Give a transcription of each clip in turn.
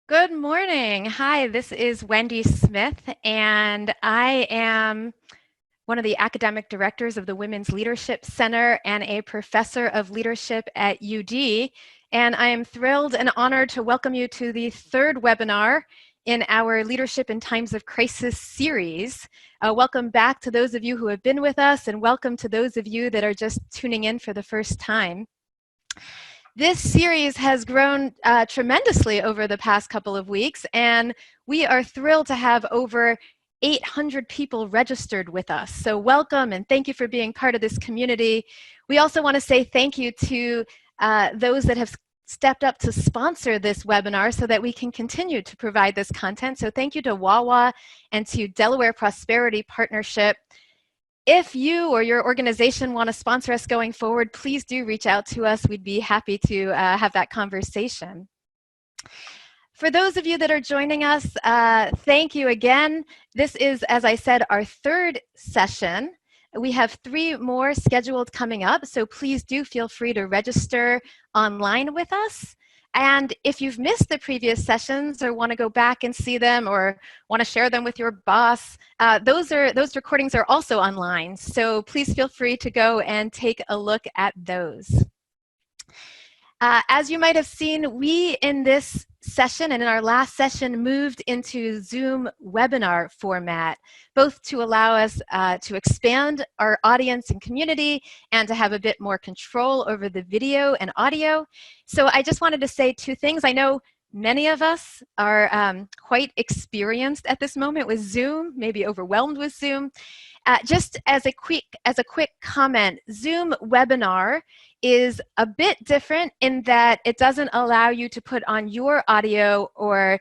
Good morning. Hi, this is Wendy Smith, and I am one of the academic directors of the Women's Leadership Center and a professor of leadership at UD. And I am thrilled and honored to welcome you to the third webinar in our Leadership in Times of Crisis series. Welcome back to those of you who have been with us, and welcome to those of you that are just tuning in for the first time. This series has grown tremendously over the past couple of weeks, and we are thrilled to have over 800 people registered with us. So welcome and thank you for being part of this community. We also want to say thank you to those that have stepped up to sponsor this webinar so that we can continue to provide this content. So thank you to Wawa and to Delaware Prosperity Partnership. If you or your organization want to sponsor us going forward, please do reach out to us. We'd be happy to have that conversation. For those of you that are joining us, thank you again. This is, as I said, our third session. We have 3 more scheduled coming up, so please do feel free to register online with us. And if you've missed the previous sessions or want to go back and see them or want to share them with your boss, those recordings are also online. So please feel free to go and take a look at those. As you might have seen, we in this session and in our last session moved into Zoom webinar format, both to allow us to expand our audience and community and to have a bit more control over the video and audio. So I just wanted to say 2 things. I know many of us are quite experienced at this moment with Zoom, maybe overwhelmed with Zoom. Just as a quick comment, Zoom webinar is a bit different in that it doesn't allow you to put on your audio or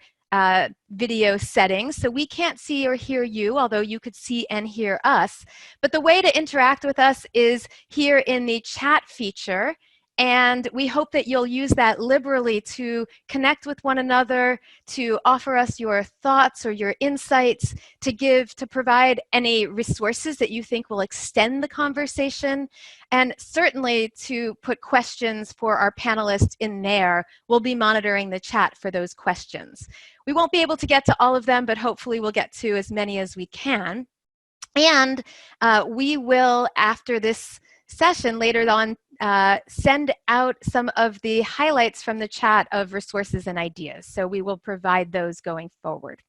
video settings. So we can't see or hear you, although you could see and hear us. But the way to interact with us is here in the chat feature. And we hope that you'll use that liberally to connect with one another, to offer us your thoughts or your insights, to provide any resources that you think will extend the conversation, and certainly to put questions for our panelists in there. We'll be monitoring the chat for those questions. We won't be able to get to all of them, but hopefully we'll get to as many as we can. And we will, after this session later on, send out some of the highlights from the chat of resources and ideas. So we will provide those going forward.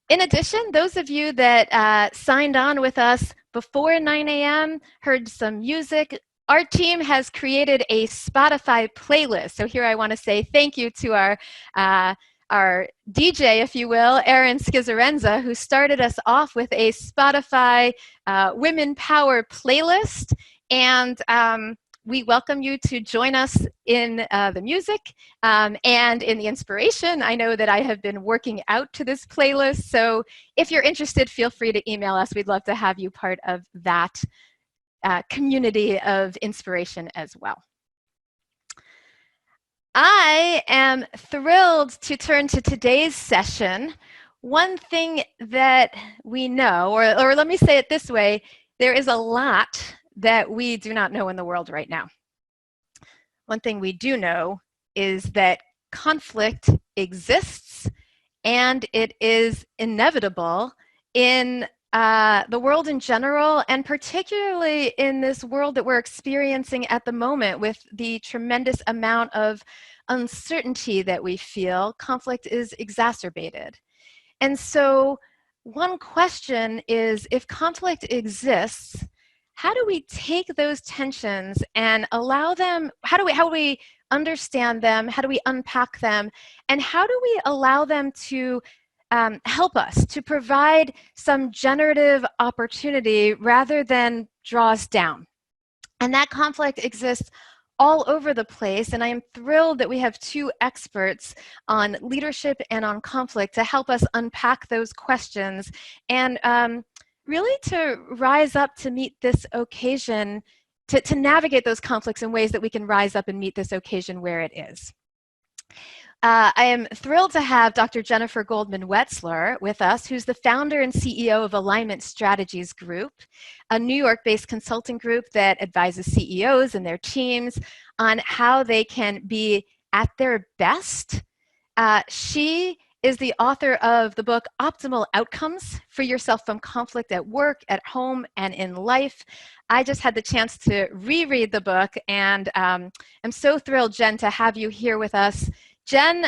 In addition, those of you that signed on with us before 9 a.m., heard some music, our team has created a Spotify playlist. So here I want to say thank you to our DJ, if you will, Aaron Schizarenza, who started us off with a Spotify Women Power playlist. And we welcome you to join us in the music and in the inspiration. I know that I have been working out to this playlist. So if you're interested, feel free to email us. We'd love to have you part of that community of inspiration as well. I am thrilled to turn to today's session. One thing that we know, or let me say it this way, there is a lot that we do not know in the world right now. One thing we do know is that conflict exists and it is inevitable in the world in general, and particularly in this world that we're experiencing at the moment with the tremendous amount of uncertainty that we feel. Conflict is exacerbated. And so one question is, if conflict exists, how do we take those tensions and allow them, how do we understand them, how do we unpack them, and how do we allow them to help us to provide some generative opportunity rather than draw us down? And that conflict exists all over the place, and I am thrilled that we have 2 experts on leadership and on conflict to help us unpack those questions and really to rise up to meet this occasion, to navigate those conflicts in ways that we can rise up and meet this occasion where it is. I am thrilled to have Dr. Jennifer Goldman-Wetzler with us, who's the founder and CEO of Alignment Strategies Group, a New York-based consulting group that advises CEOs and their teams on how they can be at their best She is the author of the book Optimal Outcomes: Free Yourself from Conflict at Work, at Home, and in Life. I just had the chance to reread the book, and I'm so thrilled, Jen, to have you here with us. Jen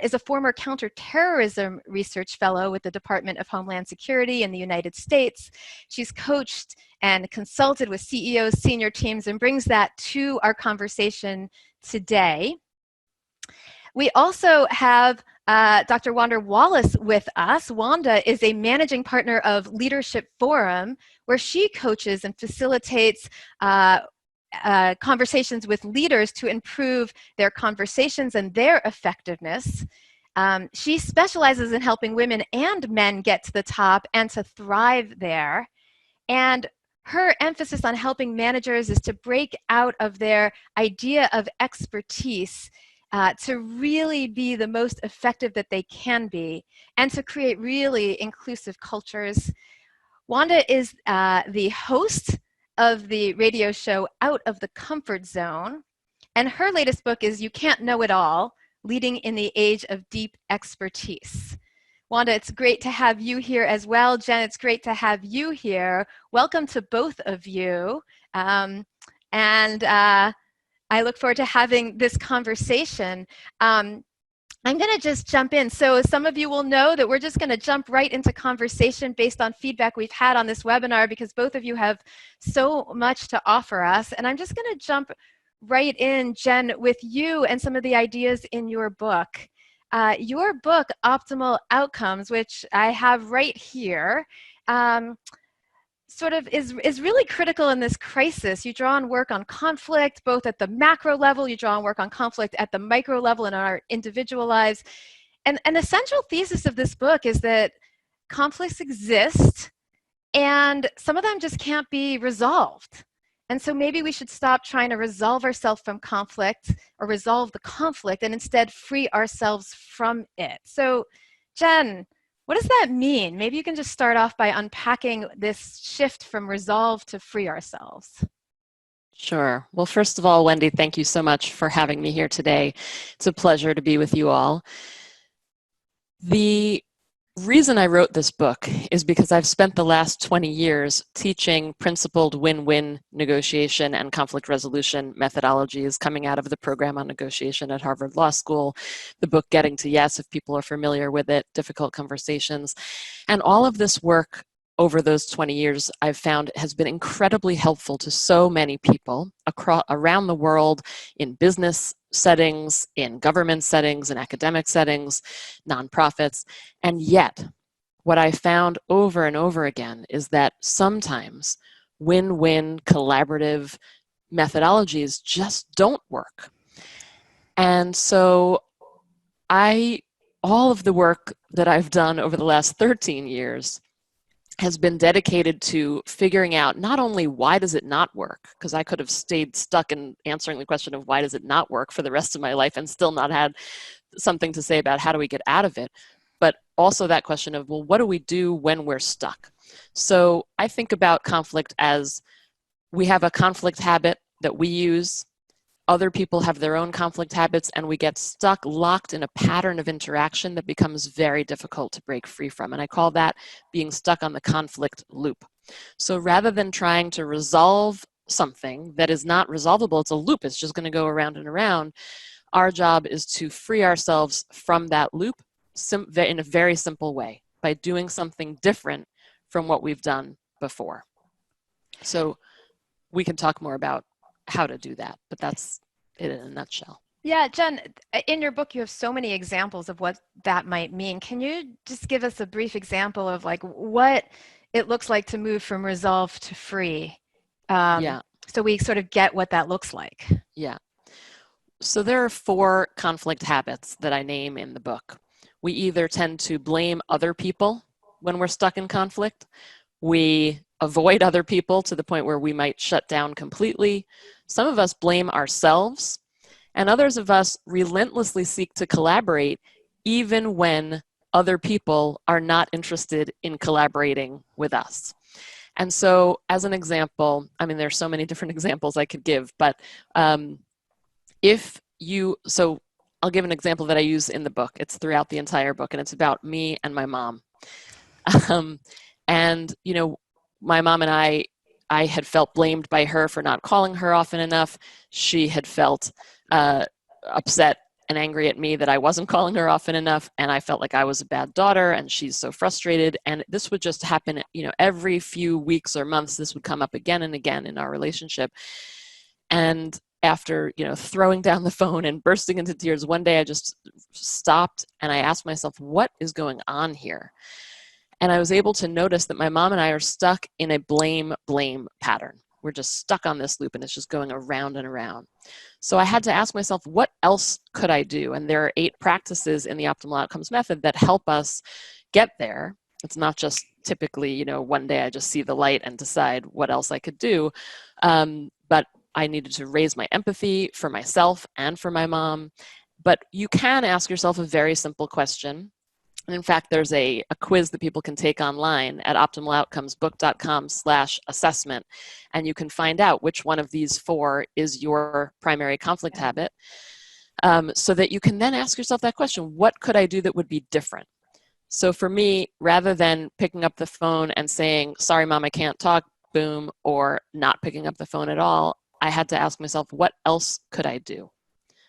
is a former counterterrorism research fellow with the Department of Homeland Security in the United States. She's coached and consulted with CEOs, senior teams, and brings that to our conversation today. We also have Dr. Wanda Wallace with us. Wanda is a managing partner of Leadership Forum, where she coaches and facilitates conversations with leaders to improve their conversations and their effectiveness. She specializes in helping women and men get to the top and to thrive there. And her emphasis on helping managers is to break out of their idea of expertise to really be the most effective that they can be and to create really inclusive cultures. Wanda is the host of the radio show Out of the Comfort Zone, and her latest book is You Can't Know It All: Leading in the Age of Deep Expertise. Wanda, it's great to have you here as well. Jen, it's great to have you here. Welcome to both of you. I look forward to having this conversation. I'm going to just jump in. So some of you will know that we're just going to jump right into conversation based on feedback we've had on this webinar, because both of you have so much to offer us. And I'm just going to jump right in, Jen, with you and some of the ideas in your book. Your book, Optimal Outcomes, which I have right here, sort of is really critical in this crisis. You draw on work on conflict, both at the macro level, you draw on work on conflict at the micro level in our individual lives. And the central thesis of this book is that conflicts exist and some of them just can't be resolved. And so maybe we should stop trying to resolve ourselves from conflict or resolve the conflict and instead free ourselves from it. So, Jen, what does that mean? Maybe you can just start off by unpacking this shift from resolve to free ourselves. Sure. Well, first of all, Wendy, thank you so much for having me here today. It's a pleasure to be with you all. The reason I wrote this book is because I've spent the last 20 years teaching principled win-win negotiation and conflict resolution methodologies coming out of the program on negotiation at Harvard Law School, the book Getting to Yes, if people are familiar with it, Difficult Conversations. And all of this work over those 20 years I've found has been incredibly helpful to so many people around the world, in business settings, in government settings, in academic settings, nonprofits. And yet, what I found over and over again is that sometimes win-win collaborative methodologies just don't work. And so all of the work that I've done over the last 13 years has been dedicated to figuring out not only why does it not work, because I could have stayed stuck in answering the question of why does it not work for the rest of my life and still not had something to say about how do we get out of it, but also that question of, well, what do we do when we're stuck? So I think about conflict as we have a conflict habit that we use, other people have their own conflict habits, and we get stuck, locked in a pattern of interaction that becomes very difficult to break free from. And I call that being stuck on the conflict loop. So rather than trying to resolve something that is not resolvable, it's a loop, it's just going to go around and around. Our job is to free ourselves from that loop in a very simple way by doing something different from what we've done before. So we can talk more about how to do that, but that's it in a nutshell. Yeah, Jen, in your book, you have so many examples of what that might mean. Can you just give us a brief example of like what it looks like to move from resolve to free? Yeah. So we sort of get what that looks like. Yeah. So there are 4 conflict habits that I name in the book. We either tend to blame other people when we're stuck in conflict. We avoid other people to the point where we might shut down completely. Some of us blame ourselves, and others of us relentlessly seek to collaborate even when other people are not interested in collaborating with us. And so as an example, I mean, there's so many different examples I could give, but I'll give an example that I use in the book. It's throughout the entire book, and it's about me and my mom. And, you know, my mom and I had felt blamed by her for not calling her often enough. She had felt upset and angry at me that I wasn't calling her often enough, and I felt like I was a bad daughter, and she's so frustrated. And this would just happen, you know, every few weeks or months. This would come up again and again in our relationship. And after, you know, throwing down the phone and bursting into tears, one day I just stopped and I asked myself, what is going on here? And I was able to notice that my mom and I are stuck in a blame pattern. We're just stuck on this loop, and it's just going around and around. So I had to ask myself, what else could I do? And there are 8 practices in the optimal outcomes method that help us get there. It's not just typically, you know, one day I just see the light and decide what else I could do. But I needed to raise my empathy for myself and for my mom. But you can ask yourself a very simple question. And in fact, there's a quiz that people can take online at optimaloutcomesbook.com/assessment. And you can find out which one of these 4 is your primary conflict habit, so that you can then ask yourself that question, what could I do that would be different? So for me, rather than picking up the phone and saying, sorry, Mom, I can't talk, boom, or not picking up the phone at all, I had to ask myself, what else could I do?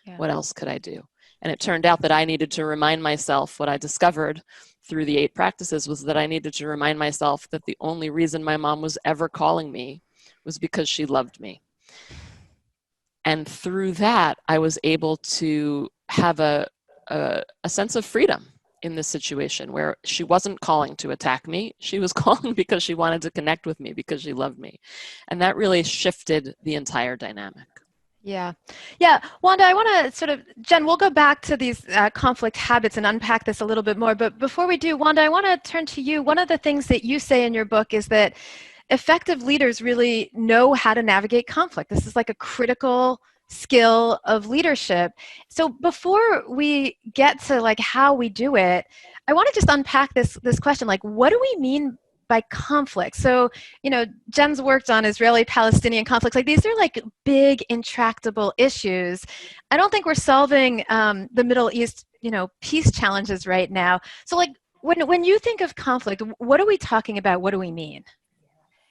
Yeah. What else could I do? And it turned out that I needed to remind myself, what I discovered through the 8 practices was that I needed to remind myself that the only reason my mom was ever calling me was because she loved me. And through that, I was able to have a sense of freedom in this situation where she wasn't calling to attack me. She was calling because she wanted to connect with me, because she loved me. And that really shifted the entire dynamic. Yeah. Yeah. Wanda, I want to Jen, we'll go back to these conflict habits and unpack this a little bit more. But before we do, Wanda, I want to turn to you. One of the things that you say in your book is that effective leaders really know how to navigate conflict. This is like a critical skill of leadership. So before we get to like how we do it, I want to just unpack this question, like, what do we mean by conflict? So, you know, Jen's worked on Israeli-Palestinian conflicts. Like, these are like big, intractable issues. I don't think we're solving the Middle East, you know, peace challenges right now. So, like, when you think of conflict, what are we talking about? What do we mean?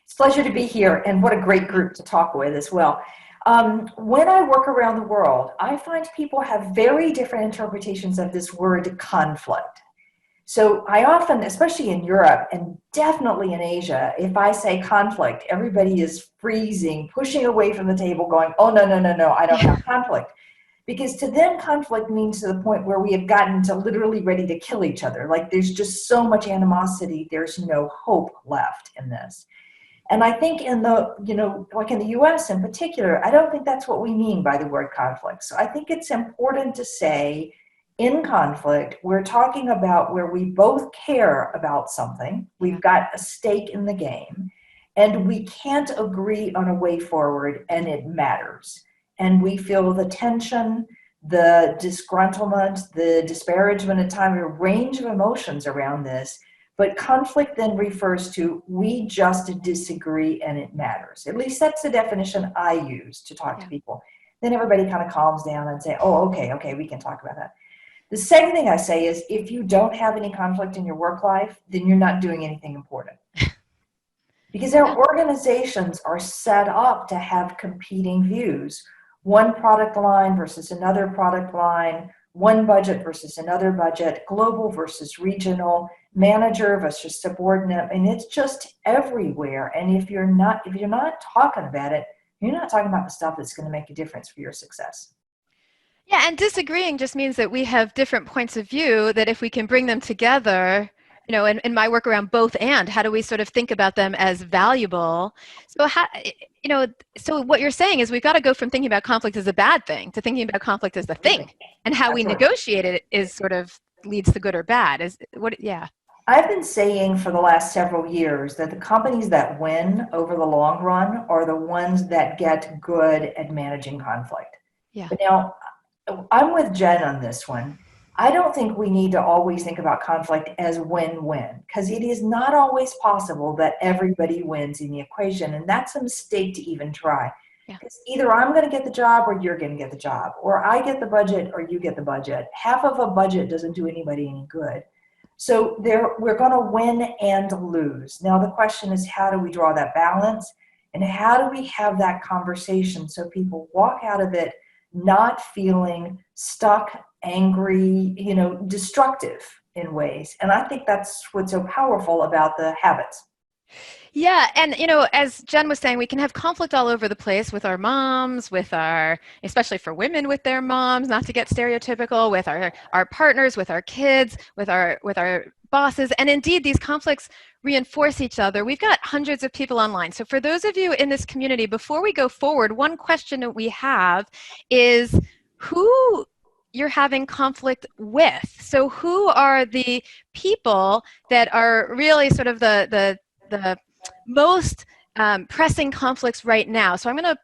It's a pleasure to be here, and what a great group to talk with as well. When I work around the world, I find people have very different interpretations of this word conflict. So I often, especially in Europe and definitely in Asia, if I say conflict, everybody is freezing, pushing away from the table, going, oh, no, I don't have conflict. Because to them, conflict means to the point where we have gotten to literally ready to kill each other. Like, there's just so much animosity, there's no hope left in this. And I think in the, you know, like in the US in particular, I don't think that's what we mean by the word conflict. So I think it's important to say, in conflict, we're talking about where we both care about something, we've got a stake in the game, and we can't agree on a way forward, and it matters. And we feel the tension, the disgruntlement, the disparagement at times, a range of emotions around this. But conflict then refers to, we just disagree and it matters. At least that's the definition I use to talk to people. Then everybody kind of calms down and say, oh, okay, we can talk about that. The second thing I say is, if you don't have any conflict in your work life, then you're not doing anything important. Because our organizations are set up to have competing views. One product line versus another product line, one budget versus another budget, global versus regional, manager versus subordinate, and it's just everywhere. And if you're not talking about it, you're not talking about the stuff that's going to make a difference for your success. Yeah, and disagreeing just means that we have different points of view, that if we can bring them together, you know, in my work around both and, how do we sort of think about them as valuable? So, you know, so what you're saying is we've got to go from thinking about conflict as a bad thing to thinking about conflict as the thing, and how we negotiate it is sort of leads to good or bad. I've been saying for the last several years that the companies that win over the long run are the ones that get good at managing conflict. Yeah. But now, I'm with Jen on this one. I don't think we need to always think about conflict as win-win, because it is not always possible that everybody wins in the equation, and that's a mistake to even try. Because either I'm going to get the job or you're going to get the job, or I get the budget or you get the budget. Half of a budget doesn't do anybody any good. So we're going to win and lose. Now the question is, how do we draw that balance? And how do we have that conversation so people walk out of it not feeling stuck, angry, destructive in ways? And I think that's what's so powerful about the habits. Yeah, and as Jen was saying, we can have conflict all over the place with our moms, especially for women with their moms, not to get stereotypical, with our partners, with our kids, with our bosses, and indeed these conflicts reinforce each other. We've got hundreds of people online. So for those of you in this community, before we go forward, one question that we have is who you're having conflict with. So who are the people that are really sort of the most pressing conflicts right now? So I'm going to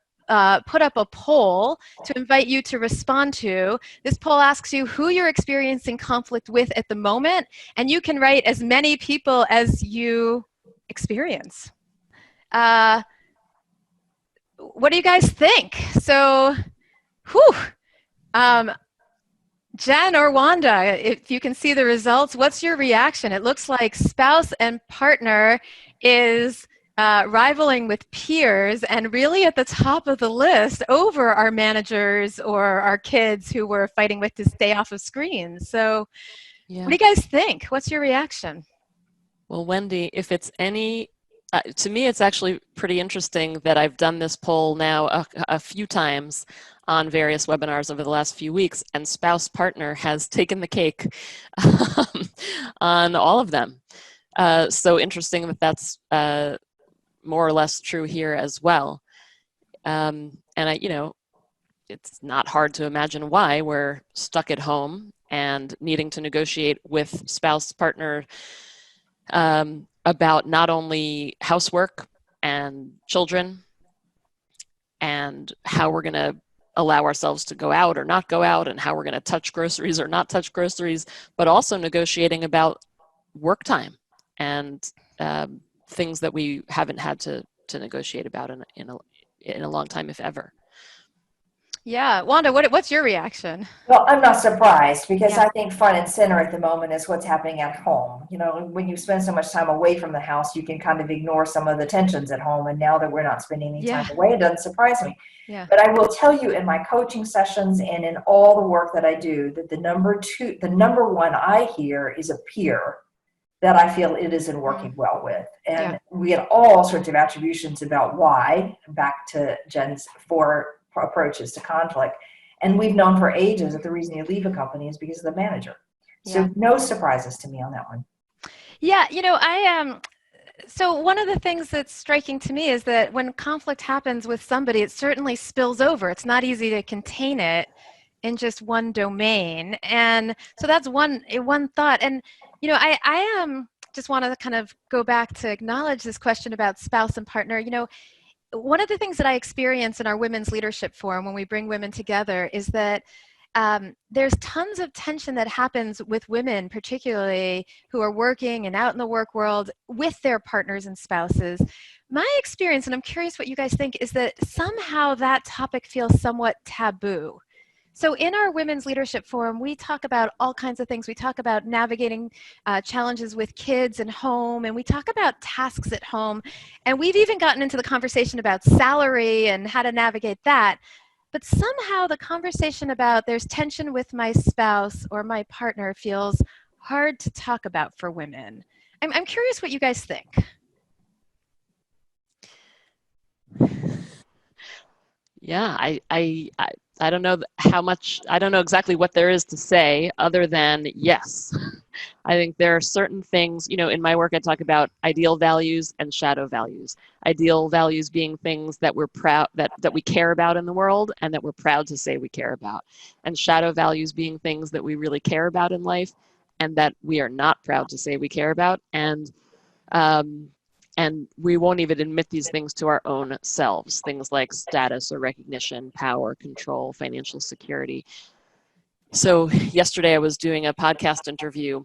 put up a poll to invite you to respond to. This poll asks you who you're experiencing conflict with at the moment, and you can write as many people as you experience. What do you guys think? So, Jen or Wanda, if you can see the results, what's your reaction? It looks like spouse and partner is rivaling with peers and really at the top of the list over our managers or our kids who we're fighting with to stay off of screens. So What do you guys think? What's your reaction? Well, Wendy, if it's any, to me, it's actually pretty interesting that I've done this poll now a few times on various webinars over the last few weeks, and spouse partner has taken the cake on all of them. So interesting that that's more or less true here as well. And it's not hard to imagine why we're stuck at home and needing to negotiate with spouse partner about not only housework and children and how we're going to allow ourselves to go out or not go out and how we're going to touch groceries or not touch groceries, but also negotiating about work time and things that we haven't had to negotiate about in a long time, if ever. Yeah, Wanda, what's your reaction? Well, I'm not surprised because I think front and center at the moment is what's happening at home. When you spend so much time away from the house, you can kind of ignore some of the tensions at home. And now that we're not spending any time away, it doesn't surprise me. Yeah. But I will tell you in my coaching sessions and in all the work that I do that the number one I hear is a peer that I feel it isn't working well with. And we had all sorts of attributions about why, back to Jen's 4 approaches to conflict. And we've known for ages that the reason you leave a company is because of the manager. So no surprises to me on that one. Yeah, so one of the things that's striking to me is that when conflict happens with somebody, it certainly spills over. It's not easy to contain it in just one domain. And so that's one thought. And, I just want to kind of go back to acknowledge this question about spouse and partner. One of the things that I experience in our Women's Leadership Forum when we bring women together is that there's tons of tension that happens with women, particularly who are working and out in the work world with their partners and spouses. My experience, and I'm curious what you guys think, is that somehow that topic feels somewhat taboo. So in our Women's Leadership Forum, we talk about all kinds of things. We talk about navigating challenges with kids and home, and we talk about tasks at home. And we've even gotten into the conversation about salary and how to navigate that. But somehow the conversation about there's tension with my spouse or my partner feels hard to talk about for women. I'm curious what you guys think. Yeah, I don't know how much, I don't know exactly what there is to say other than yes. I think there are certain things, in my work I talk about ideal values and shadow values. Ideal values being things that we're proud, that we care about in the world and that we're proud to say we care about. And shadow values being things that we really care about in life and that we are not proud to say we care about. And we won't even admit these things to our own selves, things like status or recognition, power, control, financial security. So yesterday I was doing a podcast interview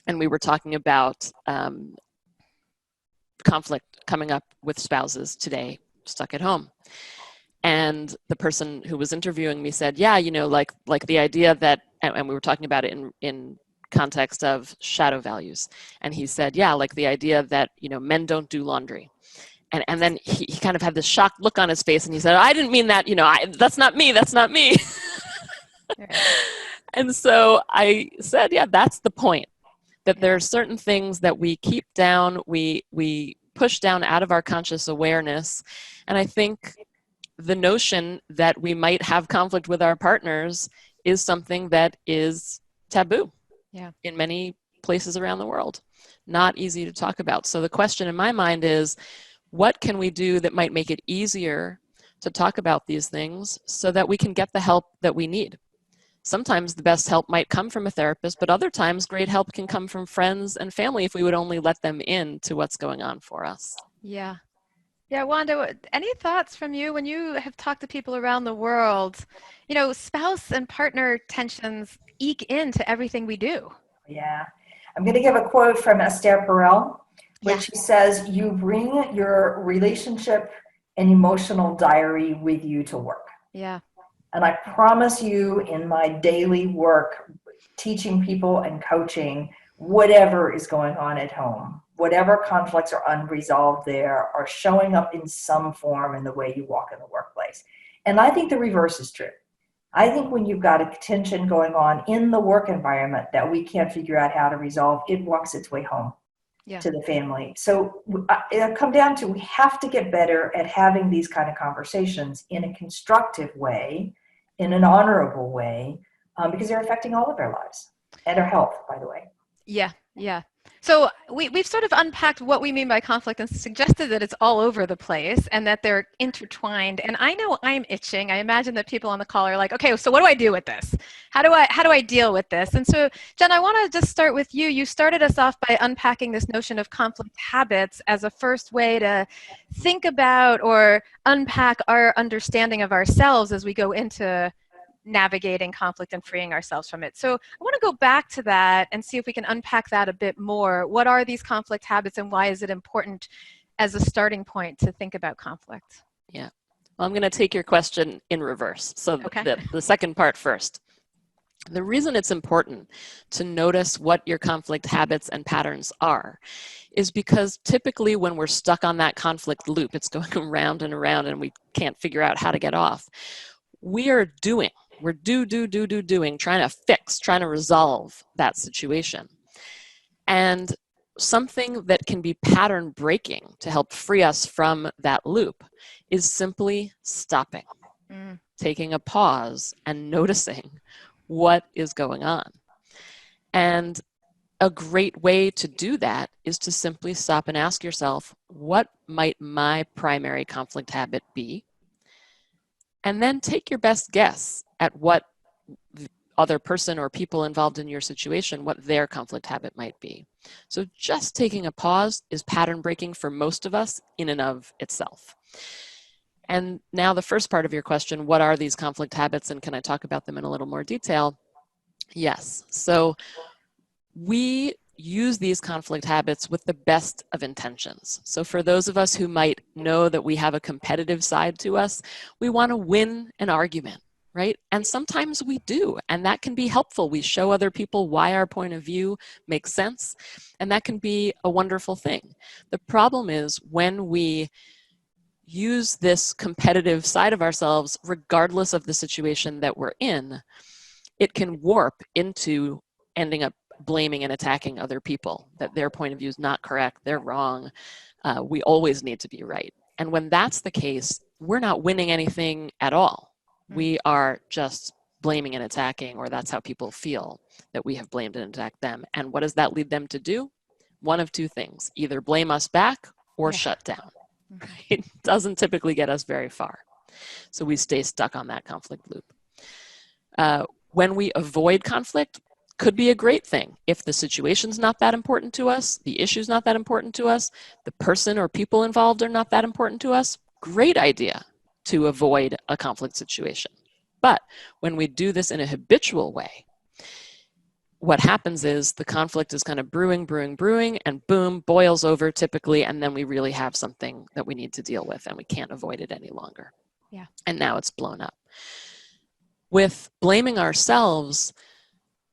and we were talking about conflict coming up with spouses today stuck at home. And the person who was interviewing me said, yeah, like the idea that, and we were talking about it in context of shadow values. And he said, yeah, like the idea that, men don't do laundry. And then he kind of had this shocked look on his face, and he said, I didn't mean that, that's not me. And so I said, yeah, that's the point, that there are certain things that we keep down, we push down out of our conscious awareness. And I think the notion that we might have conflict with our partners is something that is taboo in many places around the world. Not easy to talk about. So the question in my mind is, what can we do that might make it easier to talk about these things so that we can get the help that we need? Sometimes the best help might come from a therapist, but other times great help can come from friends and family if we would only let them in to what's going on for us. Yeah. Yeah, Wanda, any thoughts from you when you have talked to people around the world? Spouse and partner tensions eke into everything we do. Yeah. I'm going to give a quote from Esther Perel, which she says, you bring your relationship and emotional diary with you to work. Yeah. And I promise you, in my daily work, teaching people and coaching, whatever is going on at home, whatever conflicts are unresolved there are showing up in some form in the way you walk in the workplace. And I think the reverse is true. I think when you've got a tension going on in the work environment that we can't figure out how to resolve, it walks its way home to the family. So it'll come down to, we have to get better at having these kind of conversations in a constructive way, in an honorable way, because they're affecting all of our lives and our health, by the way. Yeah. So we've sort of unpacked what we mean by conflict and suggested that it's all over the place and that they're intertwined. And I know I'm itching. I imagine that people on the call are like, okay, so what do I do with this? How do I deal with this? And so, Jen, I want to just start with you. You started us off by unpacking this notion of conflict habits as a first way to think about or unpack our understanding of ourselves as we go into navigating conflict and freeing ourselves from it. So I want to go back to that and see if we can unpack that a bit more. What are these conflict habits and why is it important as a starting point to think about conflict? Yeah. Well, I'm going to take your question in reverse. So the second part first. The reason it's important to notice what your conflict habits and patterns are is because typically when we're stuck on that conflict loop, it's going around and around and we can't figure out how to get off. We're doing, trying to fix, trying to resolve that situation. And something that can be pattern breaking to help free us from that loop is simply stopping, taking a pause and noticing what is going on. And a great way to do that is to simply stop and ask yourself, what might my primary conflict habit be? And then take your best guess at what the other person or people involved in your situation, what their conflict habit might be. So just taking a pause is pattern breaking for most of us in and of itself. And now the first part of your question, what are these conflict habits and can I talk about them in a little more detail? Yes. So we use these conflict habits with the best of intentions. So for those of us who might know that we have a competitive side to us, we want to win an argument, right? And sometimes we do, and that can be helpful. We show other people why our point of view makes sense, and that can be a wonderful thing. The problem is when we use this competitive side of ourselves, regardless of the situation that we're in, it can warp into ending up blaming and attacking other people, that their point of view is not correct, they're wrong, we always need to be right. And when that's the case, we're not winning anything at all. We are just blaming and attacking, or that's how people feel, that we have blamed and attacked them. And what does that lead them to do? One of two things, either blame us back or shut down. It doesn't typically get us very far. So we stay stuck on that conflict loop. When we avoid conflict, could be a great thing. If the situation's not that important to us, the issue's not that important to us, the person or people involved are not that important to us, great idea to avoid a conflict situation. But when we do this in a habitual way, what happens is the conflict is kind of brewing, and boom, boils over typically, and then we really have something that we need to deal with and we can't avoid it any longer. Yeah. And now it's blown up. With blaming ourselves,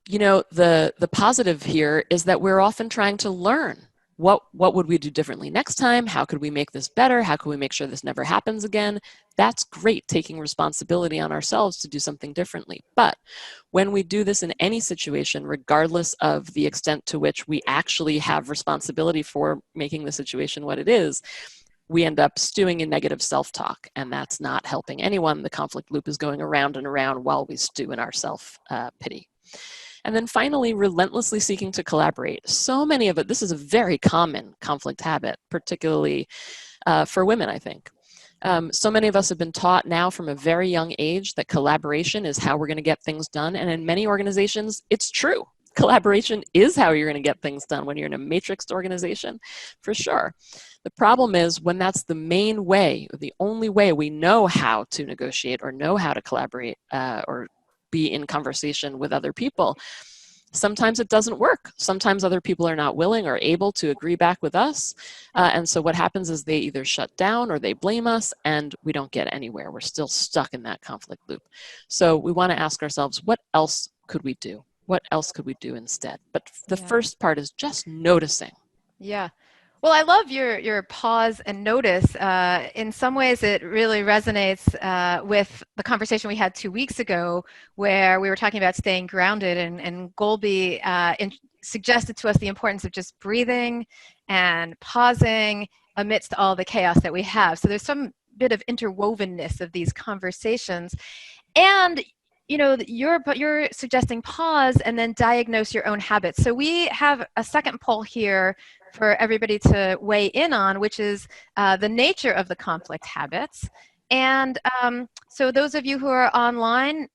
you know, the positive here is that we're often trying to learn. What would we do differently next time? How could we make this better? How can we make sure this never happens again? That's great, taking responsibility on ourselves to do something differently. But when we do this in any situation, regardless of the extent to which we actually have responsibility for making the situation what it is, we end up stewing in negative self-talk, and that's not helping anyone. The conflict loop is going around and around while we stew in our self-pity. And then finally, relentlessly seeking to collaborate. So many of it, this is a very common conflict habit, particularly for women, I think. So many of us have been taught now from a very young age that collaboration is how we're going to get things done. And in many organizations, it's true. Collaboration is how you're going to get things done when you're in a matrixed organization, for sure. The problem is when that's the main way, or the only way we know how to negotiate or know how to collaborate or be in conversation with other people, sometimes it doesn't work. Sometimes other people are not willing or able to agree back with us. And so what happens is they either shut down or they blame us, and we don't get anywhere. We're still stuck in that conflict loop. So we want to ask ourselves, what else could we do? What else could we do instead? But the first part is just noticing. Yeah. Well, I love your pause and notice. In some ways, it really resonates with the conversation we had 2 weeks ago, where we were talking about staying grounded, and Golby suggested to us the importance of just breathing and pausing amidst all the chaos that we have. So there's some bit of interwovenness of these conversations. And you know, you're suggesting pause and then diagnose your own habits. So we have a second poll here for everybody to weigh in on, which is the nature of the conflict habits. And so those of you who are online,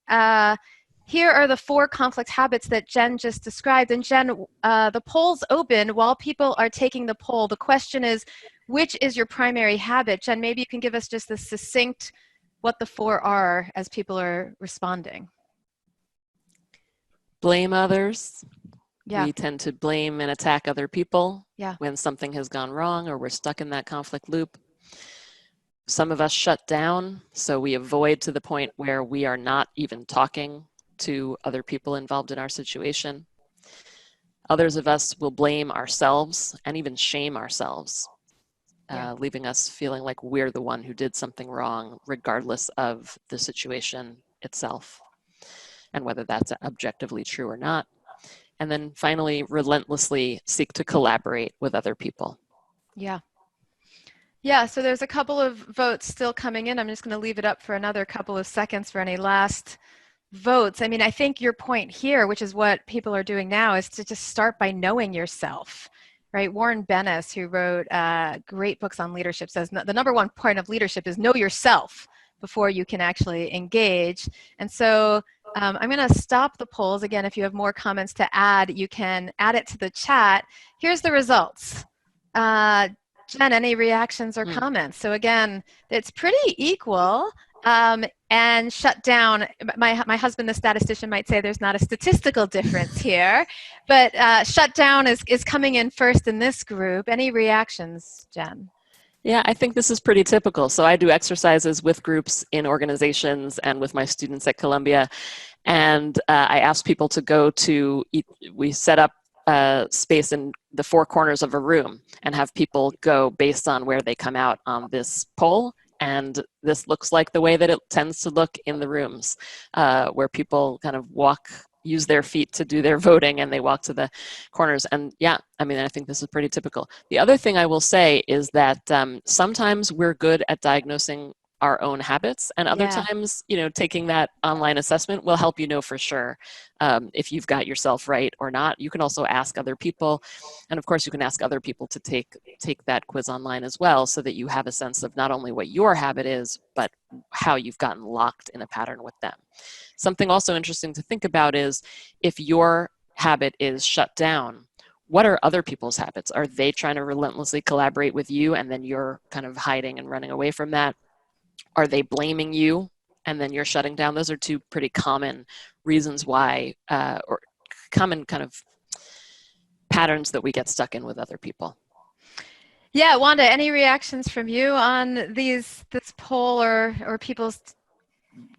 here are the 4 conflict habits that Jen just described. And Jen, the poll's open while people are taking the poll. The question is, which is your primary habit? Jen, maybe you can give us just a succinct what the 4 are as people are responding. Blame others. Yeah. We tend to blame and attack other people Yeah. when something has gone wrong or we're stuck in that conflict loop. Some of us shut down, so we avoid to the point where we are not even talking to other people involved in our situation. Others of us will blame ourselves and even shame ourselves. Leaving us feeling like we're the one who did something wrong, regardless of the situation itself, and whether that's objectively true or not. And then finally, relentlessly seek to collaborate with other people. Yeah. Yeah, so there's a couple of votes still coming in. I'm just going to leave it up for another couple of seconds for any last votes. I mean, I think your point here, which is what people are doing now, is to just start by knowing yourself. Right, Warren Bennis, who wrote great books on leadership, says the number one point of leadership is know yourself before you can actually engage. And so I'm going to stop the polls. Again, if you have more comments to add, you can add it to the chat. Here's the results. Jen, any reactions or comments? So again, it's pretty equal. And shut down, my husband, the statistician, might say there's not a statistical difference here, but shut down is coming in first in this group. Any reactions, Jen? Yeah, I think this is pretty typical. So I do exercises with groups in organizations and with my students at Columbia. And I ask people to go to, we set up a space in the 4 corners of a room and have people go based on where they come out on this poll. And this looks like the way that it tends to look in the rooms, where people kind of use their feet to do their voting, and they walk to the corners. And yeah, I mean, I think this is pretty typical. The other thing I will say is that sometimes we're good at diagnosing our own habits, and other times, you know, taking that online assessment will help you know for sure if you've got yourself right or not. You can also ask other people, and of course you can ask other people to take that quiz online as well, so that you have a sense of not only what your habit is, but how you've gotten locked in a pattern with them. Something also interesting to think about is if your habit is shut down, what are other people's habits? Are they trying to relentlessly collaborate with you, and then you're kind of hiding and running away from that? Are they blaming you and then you're shutting down? Those are 2 pretty common reasons why, or common kind of patterns that we get stuck in with other people. Yeah, Wanda, any reactions from you on this poll or people's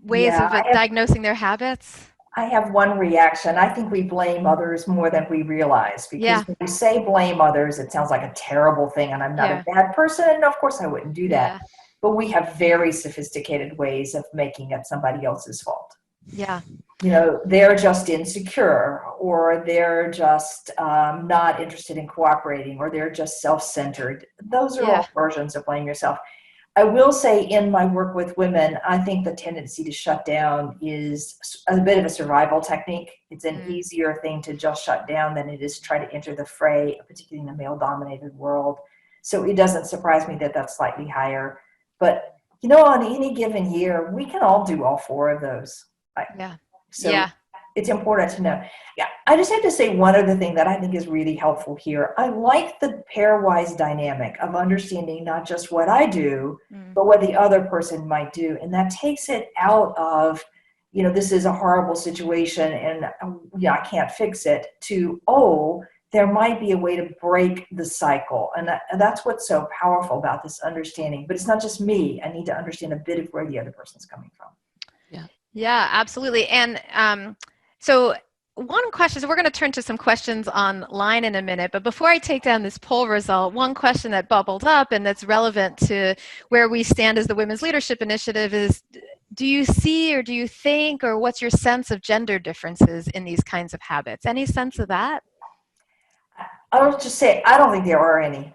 ways Yeah, of diagnosing their habits? I have one reaction. I think we blame others more than we realize, because Yeah, when we say blame others, it sounds like a terrible thing, and I'm not a yeah, bad person, and of course I wouldn't do that. yeah, But we have very sophisticated ways of making it somebody else's fault. yeah, They're just insecure, or they're just not interested in cooperating, or they're just self-centered. Those are yeah. all versions of blame yourself. I will say, in my work with women, I think the tendency to shut down is a bit of a survival technique. It's an Mm, easier thing to just shut down than it is to try to enter the fray, particularly in a male-dominated world. So it doesn't surprise me that that's slightly higher. But, on any given year, we can all do all four of those. yeah, So yeah. it's important to know. Yeah, I just have to say one other thing that I think is really helpful here. I like the pairwise dynamic of understanding not just what I do, Mm, but what the other person might do. And that takes it out of, this is a horrible situation and I can't fix it, to, oh, there might be a way to break the cycle. And that's what's so powerful about this understanding. But it's not just me. I need to understand a bit of where the other person's coming from. Yeah. yeah, absolutely. And so one question, so we're going to turn to some questions online in a minute, but before I take down this poll result, one question that bubbled up and that's relevant to where we stand as the Women's Leadership Initiative is, do you see or do you think, or what's your sense of gender differences in these kinds of habits? Any sense of that? I'll just say, I don't think there are any.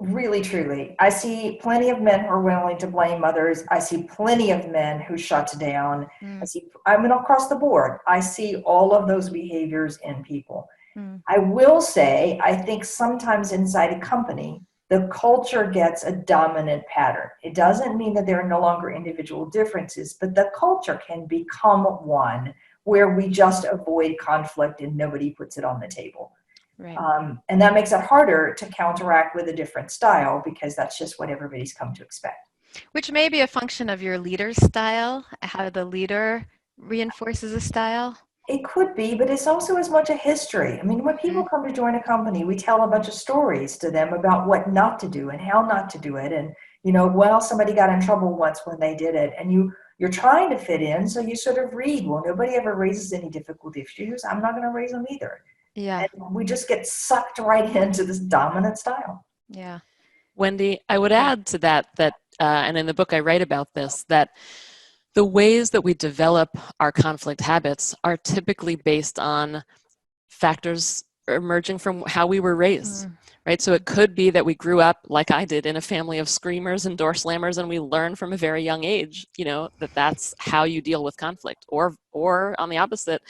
Really, truly. I see plenty of men who are willing to blame others. I see plenty of men who shut down. Mm, Across the board, I see all of those behaviors in people. mm, I will say, I think sometimes inside a company, the culture gets a dominant pattern. It doesn't mean that there are no longer individual differences, but the culture can become one where we just avoid conflict and nobody puts it on the table. right. And that makes it harder to counteract with a different style, because that's just what everybody's come to expect. Which may be a function of your leader's style, how the leader reinforces a style. It could be, but it's also as much a history. I mean, when people Mm, come to join a company, we tell a bunch of stories to them about what not to do and how not to do it. And, well, somebody got in trouble once when they did it. And you're trying to fit in, so you sort of read, well, nobody ever raises any difficult issues. I'm not going to raise them either. yeah, And we just get sucked right into this dominant style. yeah. Wendy, I would Yeah. add to that, and in the book I write about this, that the ways that we develop our conflict habits are typically based on factors emerging from how we were raised, Mm, right? So it could be that we grew up, like I did, in a family of screamers and door slammers, and we learn from a very young age, that that's how you deal with conflict. Or on the opposite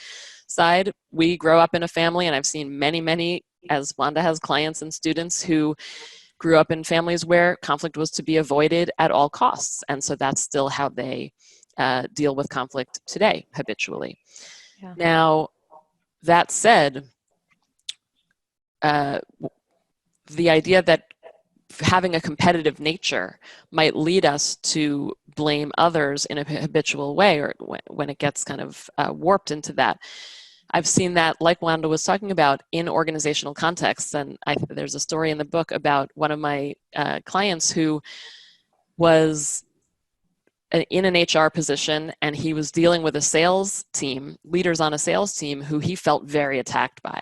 side, we grow up in a family, and I've seen many, many, as Wanda has clients and students who grew up in families where conflict was to be avoided at all costs. And so that's still how they deal with conflict today, habitually. yeah. Now, that said, the idea that having a competitive nature might lead us to blame others in a habitual way, or when it gets kind of warped into that. I've seen that, like Wanda was talking about, in organizational contexts. And there's a story in the book about one of my clients who was in an HR position, and he was dealing with a sales team, leaders on a sales team, who he felt very attacked by.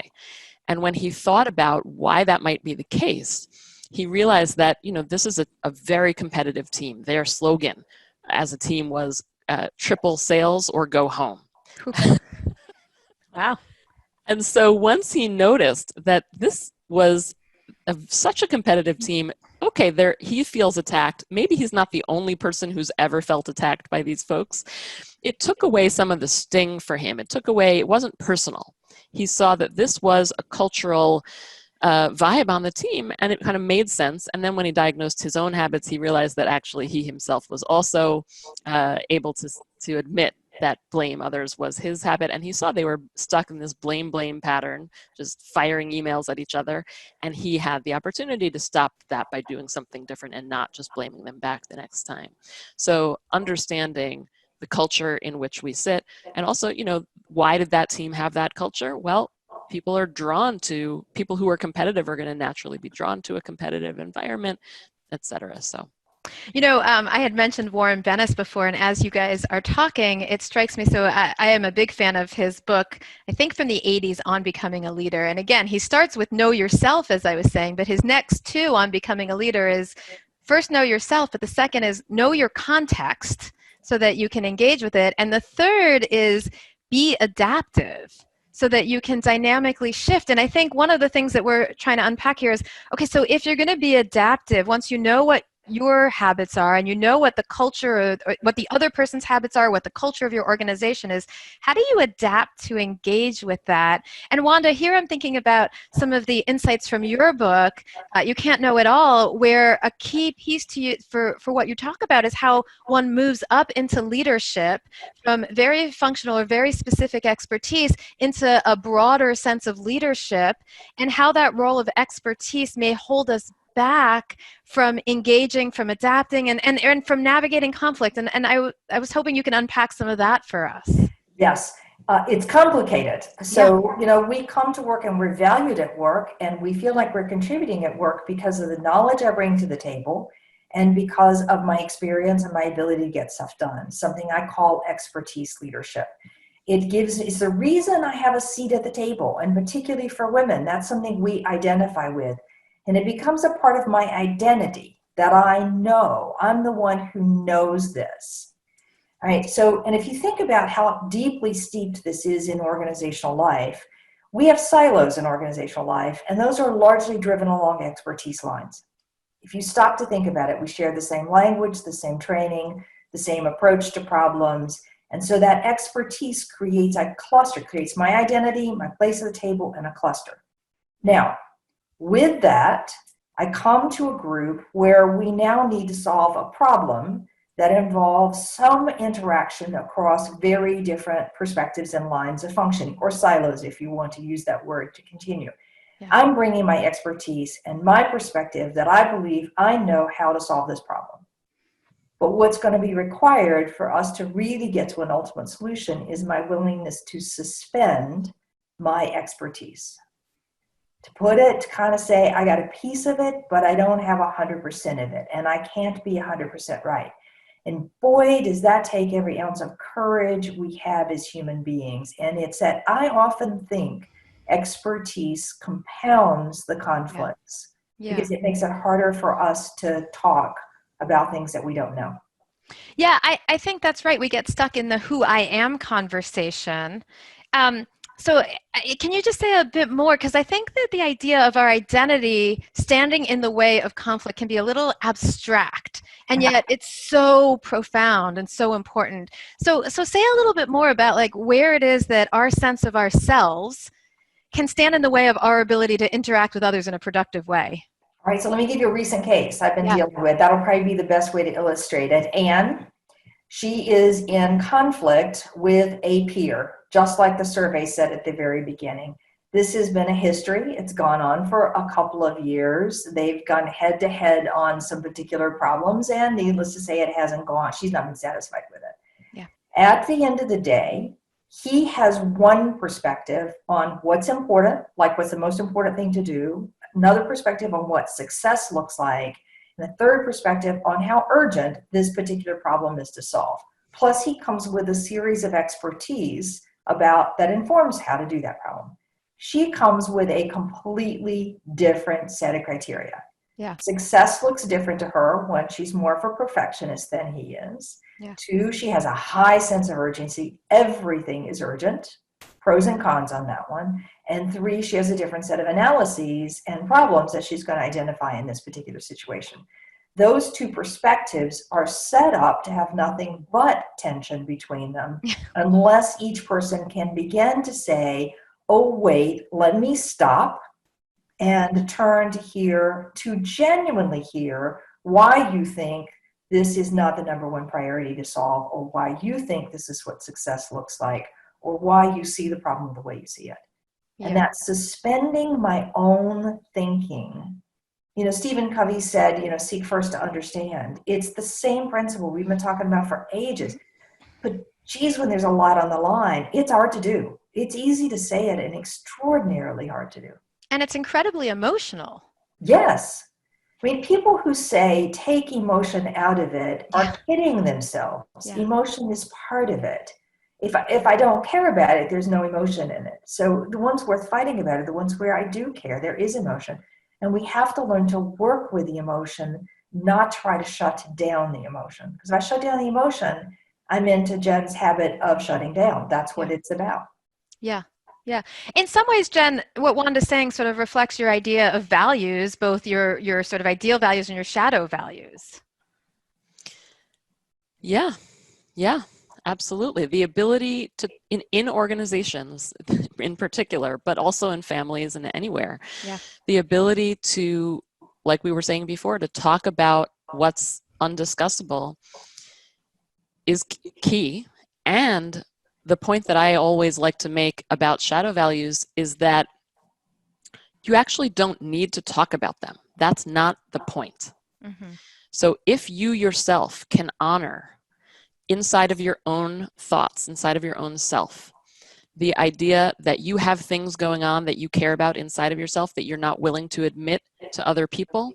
And when he thought about why that might be the case, he realized that, this is a very competitive team. Their slogan as a team was triple sales or go home. Wow. And so once he noticed that this was such a competitive team, okay, he feels attacked. Maybe he's not the only person who's ever felt attacked by these folks. It took away some of the sting for him. It wasn't personal. He saw that this was a cultural vibe on the team, and it kind of made sense. And then when he diagnosed his own habits, he realized that actually he himself was also able to admit that blame others was his habit, and he saw they were stuck in this blame pattern, just firing emails at each other, and he had the opportunity to stop that by doing something different and not just blaming them back the next time. So understanding the culture in which we sit, and also, why did that team have that culture? Well, people are drawn to, people who are competitive are going to naturally be drawn to a competitive environment, et cetera. So. You know, I had mentioned Warren Bennis before, and as you guys are talking, it strikes me, so I am a big fan of his book, I think from the 80s, On Becoming a Leader. And again, he starts with know yourself, as I was saying, but his next two on becoming a leader is first know yourself, but the second is know your context so that you can engage with it. And the third is be adaptive so that you can dynamically shift. And I think one of the things that we're trying to unpack here is, okay, so if you're going to be adaptive, once you know what your habits are and you know what the culture or what the other person's habits are, what the culture of your organization is, how do you adapt to engage with that? And Wanda, here I'm thinking about some of the insights from your book, You Can't Know It All, where a key piece to you for what you talk about is how one moves up into leadership from very functional or very specific expertise into a broader sense of leadership, and how that role of expertise may hold us back from engaging, from adapting, and from navigating conflict. And I was hoping you can unpack some of that for us. Yes, it's complicated. So, you know, we come to work and we're valued at work, and we feel like we're contributing at work because of the knowledge I bring to the table and because of my experience and my ability to get stuff done, something I call expertise leadership. It's the reason I have a seat at the table, and particularly for women, that's something we identify with. And it becomes a part of my identity that I know I'm the one who knows this. All right. So, and if you think about how deeply steeped this is in organizational life, we have silos in organizational life, and those are largely driven along expertise lines. If you stop to think about it, we share the same language, the same training, the same approach to problems. And so that expertise creates a cluster, creates my identity, my place at the table, and a cluster. Now, with that, I come to a group where we now need to solve a problem that involves some interaction across very different perspectives and lines of functioning, or silos, if you want to use that word to continue. Yeah. I'm bringing my expertise and my perspective that I believe I know how to solve this problem. But what's going to be required for us to really get to an ultimate solution is my willingness to suspend my expertise. To put it, to kind of say, I got a piece of it, but I don't have 100% of it, and I can't be 100% right. And boy, does that take every ounce of courage we have as human beings. And it's that I often think expertise compounds the conflicts because it makes it harder for us to talk about things that we don't know. Yeah, I think that's right. We get stuck in the who I am conversation. So can you just say a bit more? Because I think that the idea of our identity standing in the way of conflict can be a little abstract, and yet it's so profound and so important. So say a little bit more about like where it is that our sense of ourselves can stand in the way of our ability to interact with others in a productive way. All right, so let me give you a recent case I've been dealing with. That'll probably be the best way to illustrate it. Anne, she is in conflict with a peer, just like the survey said at the very beginning. This has been a history. It's gone on for a couple of years. They've gone head to head on some particular problems, and needless to say, it hasn't gone. She's not been satisfied with it. Yeah. At the end of the day, he has one perspective on what's important, like what's the most important thing to do, another perspective on what success looks like, and a third perspective on how urgent this particular problem is to solve. Plus, he comes with a series of expertise that informs how to do that problem. She comes with a completely different set of criteria. Yeah. Success looks different to her. One, she's more of a perfectionist than he is. Yeah. Two, she has a high sense of urgency. Everything is urgent. Pros and cons on that one. And three, she has a different set of analyses and problems that she's going to identify in this particular situation. Those two perspectives are set up to have nothing but tension between them unless each person can begin to say, oh, wait, let me stop and turn to genuinely hear why you think this is not the number one priority to solve, or why you think this is what success looks like, or why you see the problem the way you see it. Yeah. And that's suspending my own thinking. You know, Stephen Covey said, seek first to understand. It's the same principle we've been talking about for ages. But geez, when there's a lot on the line, it's hard to do. It's easy to say it and extraordinarily hard to do. And it's incredibly emotional. Yes. I mean, people who say take emotion out of it are kidding themselves. Yeah. Emotion is part of it. If I don't care about it, there's no emotion in it. So the ones worth fighting about are the ones where I do care. There is emotion. And we have to learn to work with the emotion, not try to shut down the emotion. Because if I shut down the emotion, I'm into Jen's habit of shutting down. That's what it's about. Yeah. Yeah. In some ways, Jen, what Wanda's saying sort of reflects your idea of values, both your sort of ideal values and your shadow values. Yeah. Yeah, absolutely. The ability to, in organizations in particular, but also in families and anywhere, the ability to, like we were saying before, to talk about what's undiscussable is key. And the point that I always like to make about shadow values is that you actually don't need to talk about them. That's not the point. Mm-hmm. So if you yourself can honor inside of your own thoughts, inside of your own self, the idea that you have things going on that you care about inside of yourself that you're not willing to admit to other people,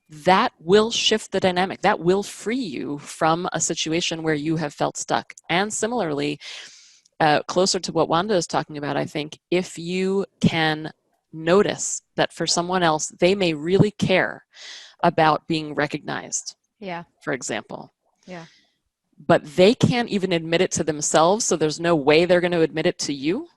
that will shift the dynamic. That will free you from a situation where you have felt stuck. And similarly, closer to what Wanda is talking about, I think, if you can notice that for someone else, they may really care about being recognized, for example. But they can't even admit it to themselves, so there's no way they're going to admit it to you.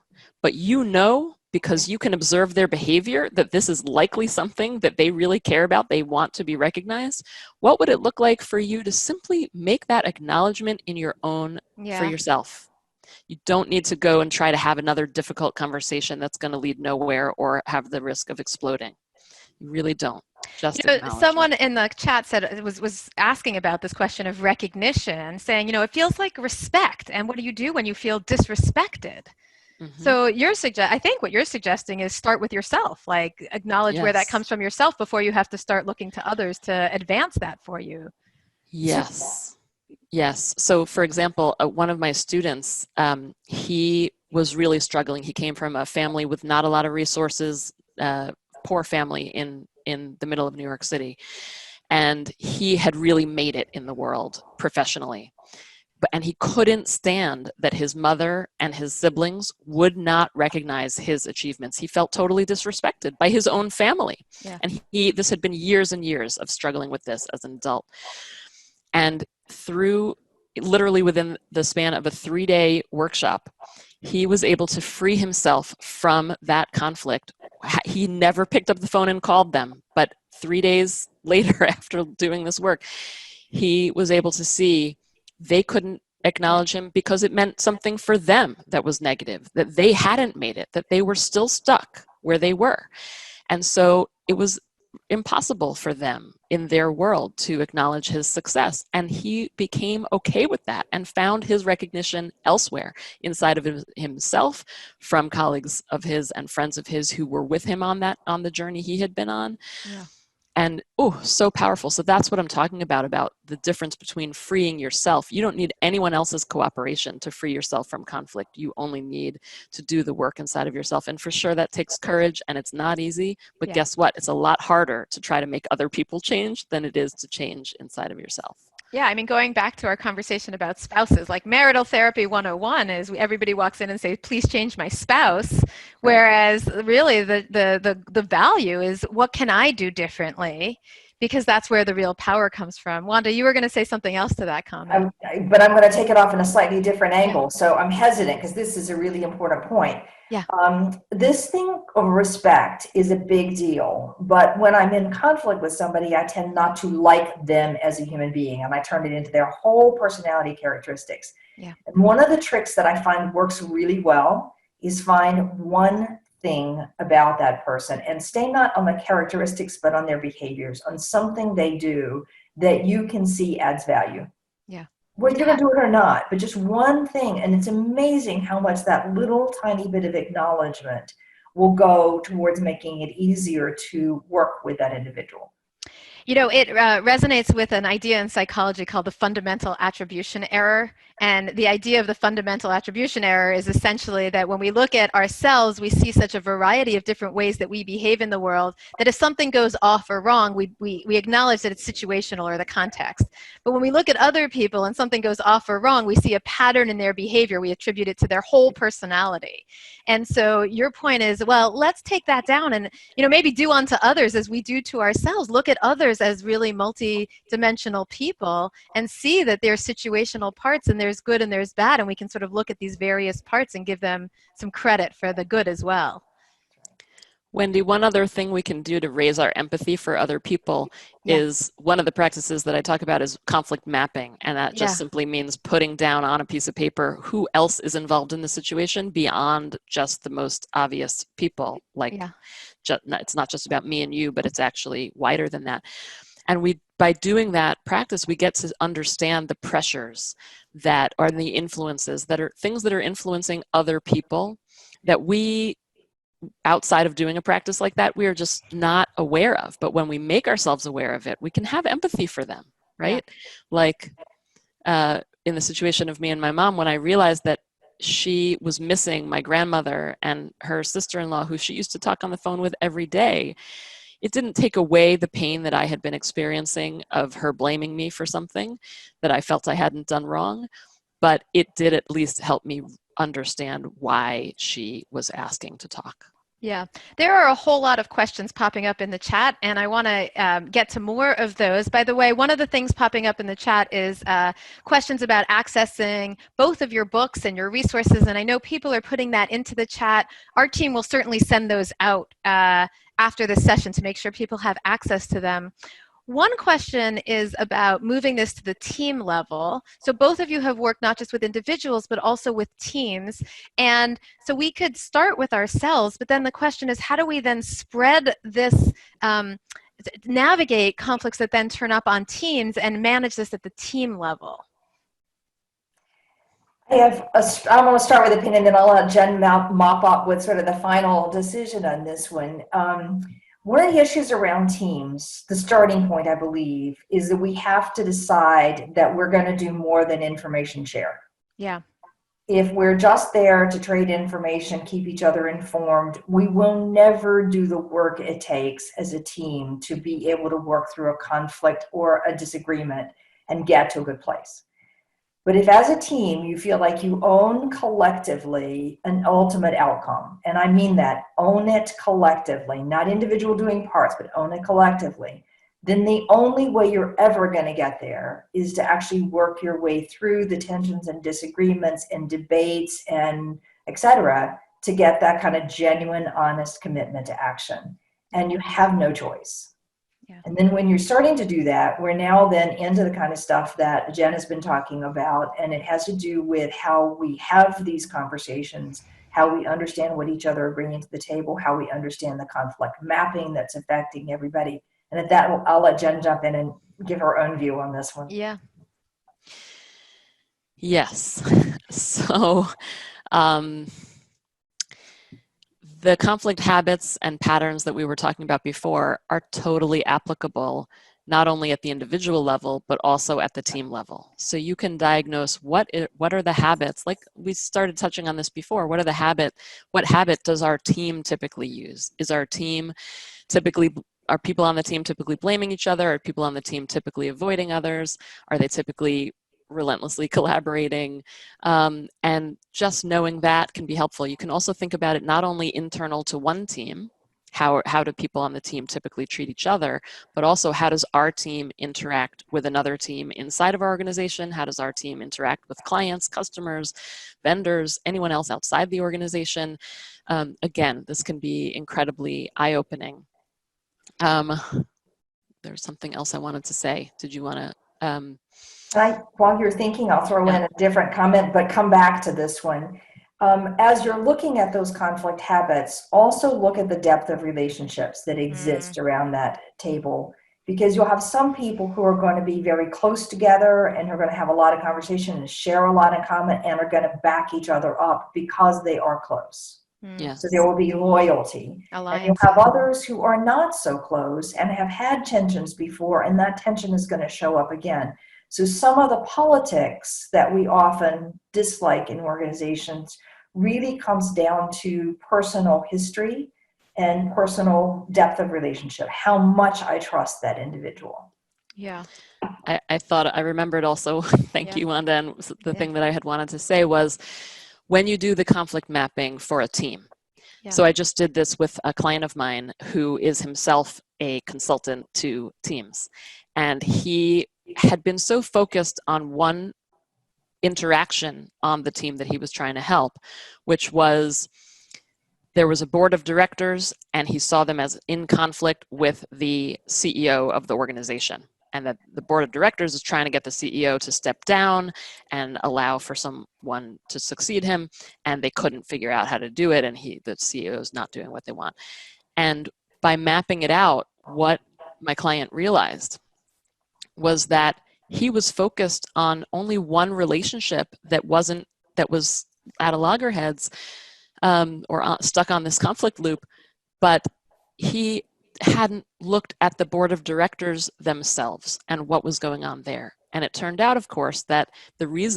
But you know, because you can observe their behavior, that this is likely something that they really care about, they want to be recognized. What would it look like for you to simply make that acknowledgement in your own, for yourself? You don't need to go and try to have another difficult conversation that's going to lead nowhere or have the risk of exploding. You really don't. Just someone in the chat said was asking about this question of recognition, saying, it feels like respect. And what do you do when you feel disrespected? Mm-hmm. So I think what you're suggesting is start with yourself, like acknowledge where that comes from yourself before you have to start looking to others to advance that for you. Yes. Yes. So for example, one of my students, he was really struggling. He came from a family with not a lot of resources, poor family in the middle of New York City. And he had really made it in the world professionally. And he couldn't stand that his mother and his siblings would not recognize his achievements. He felt totally disrespected by his own family. And this had been years and years of struggling with this as an adult. And through literally within the span of a 3-day workshop, he was able to free himself from that conflict. He never picked up the phone and called them, but 3 days later after doing this work, he was able to see they couldn't acknowledge him because it meant something for them that was negative, that they hadn't made it, that they were still stuck where they were. And so it was impossible for them in their world to acknowledge his success. And he became okay with that and found his recognition elsewhere inside of himself, from colleagues of his and friends of his who were with him on the journey he had been on. And so powerful. So that's what I'm talking about the difference between freeing yourself. You don't need anyone else's cooperation to free yourself from conflict. You only need to do the work inside of yourself. And for sure that takes courage, and it's not easy, but guess what? It's a lot harder to try to make other people change than it is to change inside of yourself. Yeah, I mean, going back to our conversation about spouses, like marital therapy 101 is everybody walks in and says, please change my spouse. Whereas really the value is, what can I do differently? Because that's where the real power comes from. Wanda, you were going to say something else to that comment. But I'm going to take it off in a slightly different angle. So I'm hesitant because this is a really important point. This thing of respect is a big deal. But when I'm in conflict with somebody, I tend not to like them as a human being. And I turn it into their whole personality characteristics. And one of the tricks that I find works really well is find one thing about that person and stay not on the characteristics, but on their behaviors, on something they do that you can see adds value. Whether you're going to do it or not, but just one thing. And it's amazing how much that little tiny bit of acknowledgement will go towards making it easier to work with that individual. You know, it resonates with an idea in psychology called the fundamental attribution error. And the idea of the fundamental attribution error is essentially that when we look at ourselves, we see such a variety of different ways that we behave in the world that if something goes off or wrong, we acknowledge that it's situational or the context. But when we look at other people and something goes off or wrong, we see a pattern in their behavior. We attribute it to their whole personality. And so your point is, well, let's take that down and, you know, maybe do unto others as we do to ourselves. Look at others as really multi-dimensional people and see that there's situational parts and there's good and there's bad, and we can sort of look at these various parts and give them some credit for the good as well. Wendy, one other thing we can do to raise our empathy for other people is one of the practices that I talk about is conflict mapping. And that just simply means putting down on a piece of paper who else is involved in the situation beyond just the most obvious people. Like, it's not just about me and you, but it's actually wider than that. And by doing that practice, we get to understand the pressures that are the influences that are things that are influencing other people that we, outside of doing a practice like that, we are just not aware of. But when we make ourselves aware of it, we can have empathy for them, right? Like in the situation of me and my mom, when I realized that she was missing my grandmother and her sister-in-law, who she used to talk on the phone with every day, it didn't take away the pain that I had been experiencing of her blaming me for something that I felt I hadn't done wrong, but it did at least help me understand why she was asking to talk. Yeah, there are a whole lot of questions popping up in the chat, and I want to get to more of those. By the way, one of the things popping up in the chat is questions about accessing both of your books and your resources, and I know people are putting that into the chat. Our team will certainly send those out after this session to make sure people have access to them. One question is about moving this to the team level. So both of you have worked not just with individuals, but also with teams. And so we could start with ourselves, but then the question is, how do we then spread this, navigate conflicts that then turn up on teams and manage this at the team level? I'm going to start with opinion, then I'll let Jen mop up with sort of the final decision on this one. One of the issues around teams, the starting point, I believe, is that we have to decide that we're going to do more than information share. Yeah. If we're just there to trade information, keep each other informed, we will never do the work it takes as a team to be able to work through a conflict or a disagreement and get to a good place. But if as a team you feel like you own collectively an ultimate outcome, and I mean that, own it collectively, not individual doing parts, but own it collectively, then the only way you're ever going to get there is to actually work your way through the tensions and disagreements and debates and et cetera to get that kind of genuine, honest commitment to action. And you have no choice. Yeah. And then when you're starting to do that, we're now then into the kind of stuff that Jen has been talking about, and it has to do with how we have these conversations, how we understand what each other are bringing to the table, how we understand the conflict mapping that's affecting everybody. And at that, I'll let Jen jump in and give her own view on this one. Yeah. Yes. So the conflict habits and patterns that we were talking about before are totally applicable, not only at the individual level, but also at the team level. So you can diagnose what are the habits, like we started touching on this before, what habit does our team typically use? Are people on the team typically blaming each other? Are people on the team typically avoiding others? Are they typically relentlessly collaborating? And just knowing that can be helpful. You can also think about it not only internal to one team, how do people on the team typically treat each other, but also how does our team interact with another team inside of our organization? How does our team interact with clients, customers, vendors, anyone else outside the organization? Again, this can be incredibly eye-opening. There's something else I wanted to say. Did you want to? While you're thinking, I'll throw in a different comment, but come back to this one. As you're looking at those conflict habits, also look at the depth of relationships that exist around that table, because you'll have some people who are going to be very close together and who are going to have a lot of conversation and share a lot in common and are going to back each other up because they are close. Yes. So there will be loyalty. And you'll have others who are not so close and have had tensions before, and that tension is going to show up again. So some of the politics that we often dislike in organizations really comes down to personal history and personal depth of relationship, how much I trust that individual. Yeah. I remembered also, thank you, Wanda, and the thing that I had wanted to say was when you do the conflict mapping for a team. Yeah. So I just did this with a client of mine who is himself a consultant to teams. And he had been so focused on one interaction on the team that he was trying to help, which was there was a board of directors and he saw them as in conflict with the CEO of the organization. And that the board of directors is trying to get the CEO to step down and allow for someone to succeed him, and they couldn't figure out how to do it, and the CEO is not doing what they want. And by mapping it out, what my client realized was that he was focused on only one relationship that was at a loggerheads or stuck on this conflict loop, but he hadn't looked at the board of directors themselves and what was going on there. And it turned out, of course, that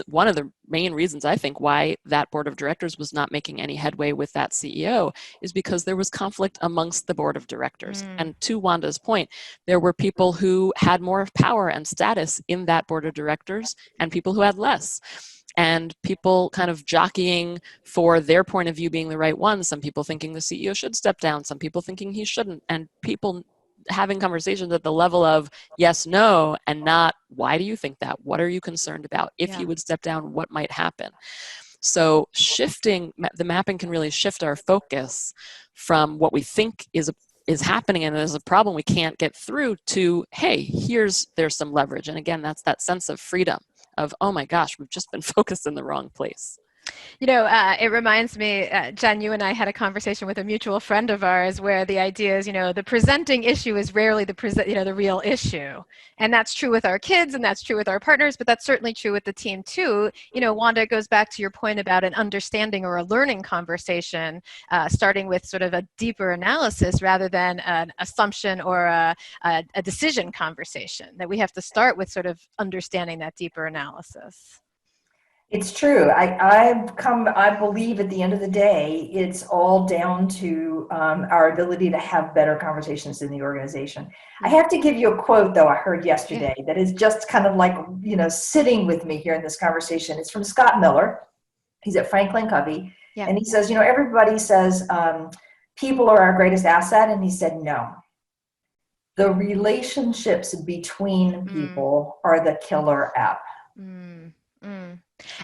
one of the main reasons I think why that board of directors was not making any headway with that CEO is because there was conflict amongst the board of directors. And to Wanda's point, there were people who had more power and status in that board of directors and people who had less. And people kind of jockeying for their point of view being the right one. Some people thinking the CEO should step down. Some people thinking he shouldn't. And people having conversations at the level of yes, no, and not why do you think that? What are you concerned about? If you would step down, what might happen? So shifting, the mapping can really shift our focus from what we think is happening and there's a problem we can't get through to, hey, there's some leverage. And again, that's that sense of freedom. Of, oh my gosh, we've just been focused in the wrong place. You know, it reminds me, Jen, you and I had a conversation with a mutual friend of ours where the idea is, the presenting issue is rarely the real issue. And that's true with our kids and that's true with our partners, but that's certainly true with the team too. Wanda, it goes back to your point about an understanding or a learning conversation, starting with sort of a deeper analysis rather than an assumption or a decision conversation, that we have to start with sort of understanding that deeper analysis. It's true. I believe at the end of the day, it's all down to our ability to have better conversations in the organization. I have to give you a quote, though, I heard yesterday that is just kind of like, sitting with me here in this conversation. It's from Scott Miller. He's at Franklin Covey. Yeah. And he says, everybody says people are our greatest asset. And he said, no. The relationships between people are the killer app.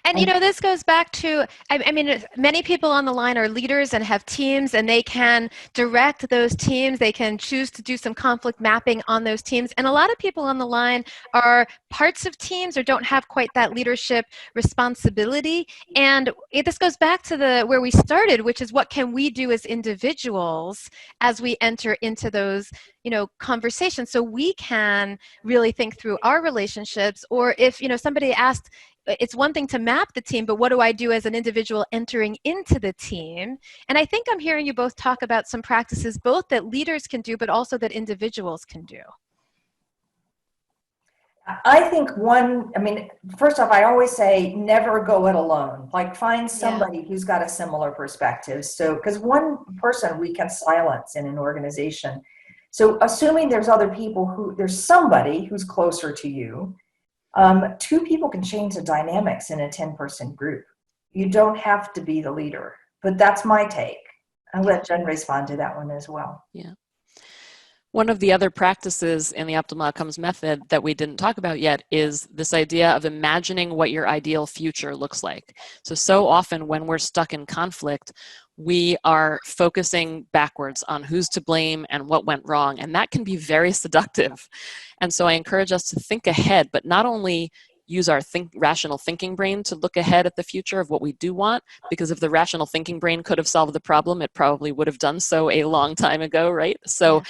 And this goes back to, I mean, many people on the line are leaders and have teams, and they can direct those teams. They can choose to do some conflict mapping on those teams. And a lot of people on the line are parts of teams or don't have quite that leadership responsibility. And this goes back to where we started, which is what can we do as individuals as we enter into those conversations, so we can really think through our relationships. Or if somebody asked, it's one thing to map the team, but what do I do as an individual entering into the team? And I think I'm hearing you both talk about some practices, both that leaders can do, but also that individuals can do. I think first off, I always say never go it alone. Like find somebody who's got a similar perspective. So, because one person we can silence in an organization. So assuming there's somebody who's closer to you, 2 people can change the dynamics in a 10-person group. You don't have to be the leader, but that's my take. I'll let Jen respond to that one as well. Yeah. One of the other practices in the optimal outcomes method that we didn't talk about yet is this idea of imagining what your ideal future looks like. So often when we're stuck in conflict, we are focusing backwards on who's to blame and what went wrong, and that can be very seductive. And so I encourage us to think ahead, but not only use our rational thinking brain to look ahead at the future of what we do want, because if the rational thinking brain could have solved the problem, it probably would have done so a long time ago, right? So. Yeah.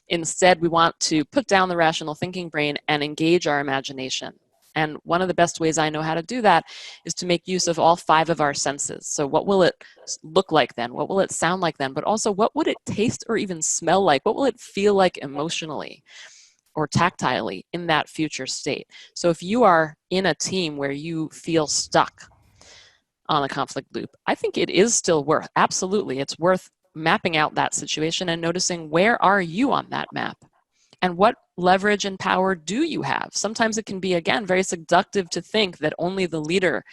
Instead, we want to put down the rational thinking brain and engage our imagination. And one of the best ways I know how to do that is to make use of all 5 of our senses. So what will it look like then? What will it sound like then? But also, what would it taste or even smell like? What will it feel like emotionally or tactilely in that future state? So if you are in a team where you feel stuck on a conflict loop, I think it is still worth, absolutely, it's worth mapping out that situation and noticing, where are you on that map? And what leverage and power do you have? Sometimes it can be, again, very seductive to think that only the leader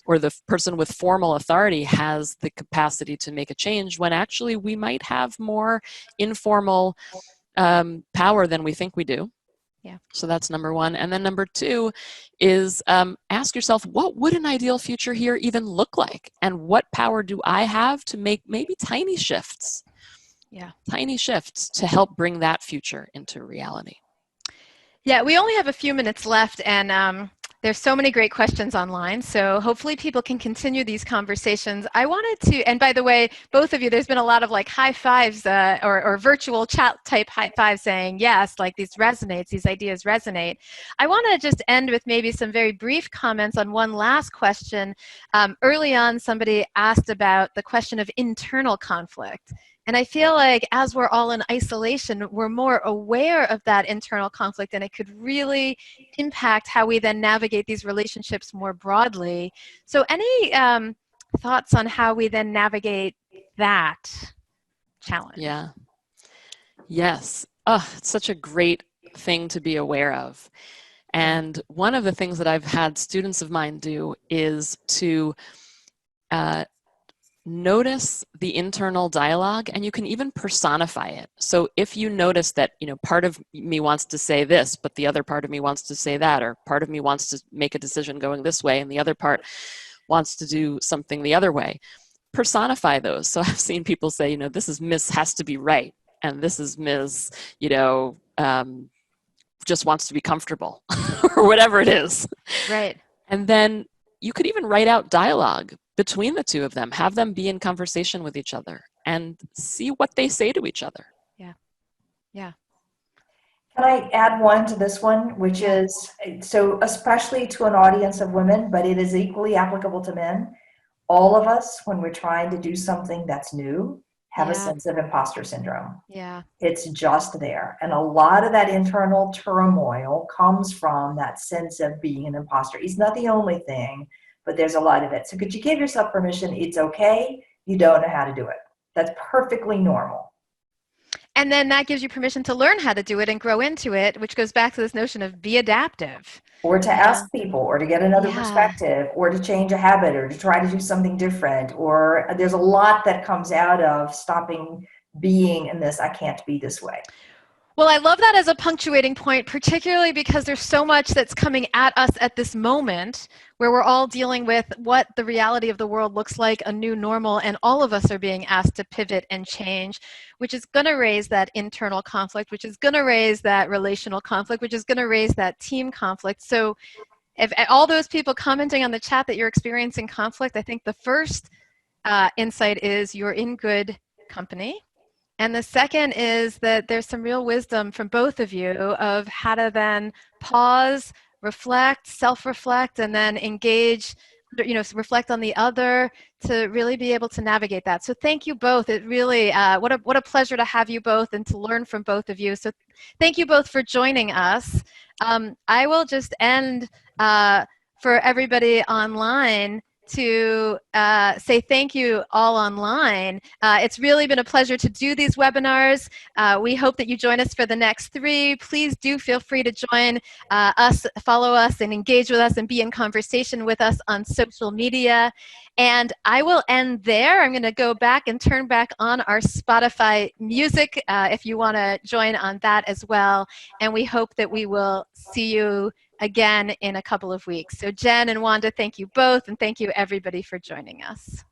or the person with formal authority has the capacity to make a change, when actually we might have more informal power than we think we do. Yeah. So that's number 1. And then number 2 is ask yourself, what would an ideal future here even look like? And what power do I have to make maybe tiny shifts? Yeah. Tiny shifts to help bring that future into reality. Yeah, we only have a few minutes left, and there's so many great questions online, so hopefully people can continue these conversations. I wanted to, and by the way, both of you, there's been a lot of like high fives or virtual chat type high fives saying, yes, like these ideas resonate. I want to just end with maybe some very brief comments on one last question. Early on, somebody asked about the question of internal conflict. And I feel like as we're all in isolation, we're more aware of that internal conflict, and it could really impact how we then navigate these relationships more broadly. So any thoughts on how we then navigate that challenge? Yeah. Yes. Oh, it's such a great thing to be aware of. And one of the things that I've had students of mine do is to notice the internal dialogue, and you can even personify it. So if you notice that, part of me wants to say this, but the other part of me wants to say that, or part of me wants to make a decision going this way, and the other part wants to do something the other way, personify those. So I've seen people say, this is Miss has to be right, and this is Ms., just wants to be comfortable, or whatever it is. Right. And then you could even write out dialogue between the two of them, have them be in conversation with each other and see what they say to each other. Yeah. Yeah. Can I add one to this one, which is, so especially to an audience of women, but it is equally applicable to men. All of us, when we're trying to do something that's new, have a sense of imposter syndrome. Yeah. It's just there. And a lot of that internal turmoil comes from that sense of being an imposter. It's not the only thing, but there's a lot of it. So could you give yourself permission? It's okay. You don't know how to do it. That's perfectly normal. And then that gives you permission to learn how to do it and grow into it, which goes back to this notion of be adaptive. Or to ask people, or to get another perspective, or to change a habit, or to try to do something different. Or there's a lot that comes out of stopping being in this, I can't be this way. Well, I love that as a punctuating point, particularly because there's so much that's coming at us at this moment where we're all dealing with what the reality of the world looks like, a new normal, and all of us are being asked to pivot and change, which is going to raise that internal conflict, which is going to raise that relational conflict, which is going to raise that team conflict. So if all those people commenting on the chat that you're experiencing conflict, I think the first insight is you're in good company. And the second is that there's some real wisdom from both of you of how to then pause, reflect, self-reflect, and then engage, reflect on the other to really be able to navigate that. So thank you both. It really, what a pleasure to have you both and to learn from both of you. So thank you both for joining us. I will just end for everybody online to say thank you all online. It's really been a pleasure to do these webinars. We hope that you join us for the next 3. Please do feel free to join us, follow us, and engage with us and be in conversation with us on social media. And I will end there. I'm going to go back and turn back on our Spotify music if you want to join on that as well. And we hope that we will see you again in a couple of weeks. So Jen and Wanda, thank you both, and thank you everybody for joining us.